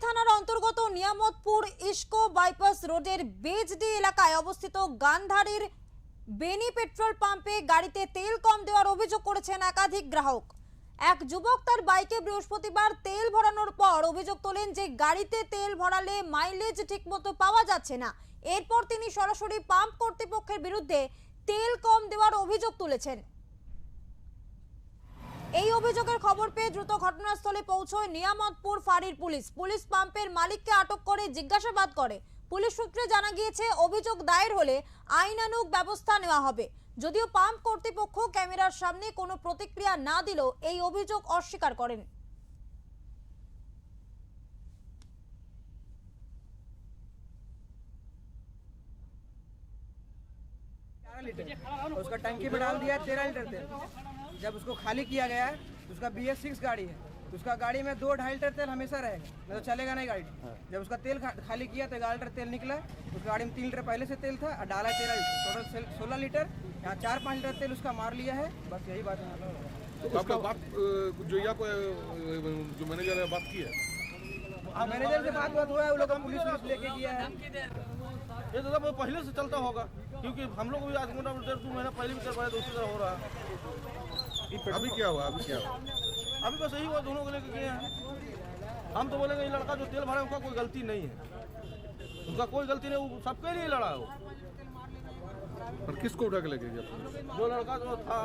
থানার অন্তর্গত নিয়ামতপুর ইস্কো বাইপাস রোডের বেজডি এলাকায় অবস্থিত গান্ধারীর বেনি পেট্রোল পাম্পে গাড়িতে তেল কম দেওয়ার অভিযোগ করেছেন একাধিক গ্রাহক। এক যুবক তার বাইকে বৃহস্পতিবার তেল ভরানোর পর অভিযোগ তোলেন যে গাড়িতে তেল ভরালে মাইলেজ ঠিকমতো পাওয়া যাচ্ছে না। এরপর তিনি সরাসরি পাম্প কর্তৃপক্ষের বিরুদ্ধে তেল কম দেওয়ার অভিযোগ তুলেছেন। এই অভিযোগের খবর পেয়ে দ্রুত ঘটনাস্থলে পৌঁছয় নিয়ামতপুর ফাঁড়ির পুলিশ পাম্পের মালিককে আটক করে জিজ্ঞাসাবাদ করে। পুলিশ সূত্রে জানা গিয়েছে অভিযোগ দায়ের হলে আইনানুগ ব্যবস্থা নেওয়া হবে। যদিও পাম্প কর্তৃপক্ষ ক্যামেরার সামনে কোনো প্রতিক্রিয়া না দিলেও এই অভিযোগ অস্বীকার করেন। उसका टंकी में डाल दिया 13 लीटर तेल। जब उसको खाली किया गया है तो उसका BS6 गाड़ी है तो उसका गाड़ी में 2-2.5 लीटर तेल हमेशा रहेगा, नहीं तो चलेगा नहीं गाड़ी। जब उसका तेल खाली किया तो 11 लीटर तेल निकला। उसका गाड़ी में 3 लीटर पहले से तेल था और डाला 13 लीटर, टोटल 16 लीटर। यहाँ 4-5 लीटर तेल उसका मार लिया है। बस यही बात है। तो आपका बात जो यहाँ को जो मैनेजर है बात की है, मैनेजर से बात हुआ है, वो लोग पुलिस लेके गया है। ये तो सब पहले से चलता होगा, क्योंकि हम लोग भी आज मोटा 1.5-2 महीना पहले भी करवाया, दूसरी तरह हो रहा है। अभी क्या हुआ? अभी क्या हुआ? अभी बस यही हुआ, दोनों को लेके गए हैं। हम तो बोलेंगे ये लड़का जो तेल भरा उनका कोई गलती नहीं है, उनका कोई गलती नहीं, वो सबके लिए लड़ा है वो। पर किसको उठा के लेके गया? जो लड़का जो था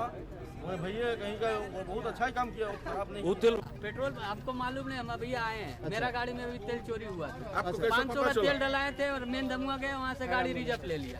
वह भैया कहीं का, वो बहुत अच्छा ही काम किया, खराब नहीं। वो तेल पेट्रोल आपको मालूम नहीं, हम अभी आए हैं। अच्छा। मेरा गाड़ी में भी तेल चोरी हुआ था। आपको कैसे 500 पता का चला? तेल डलाए थे और मेन धमुआ गए, वहाँ से गाड़ी रिजर्व ले लिया।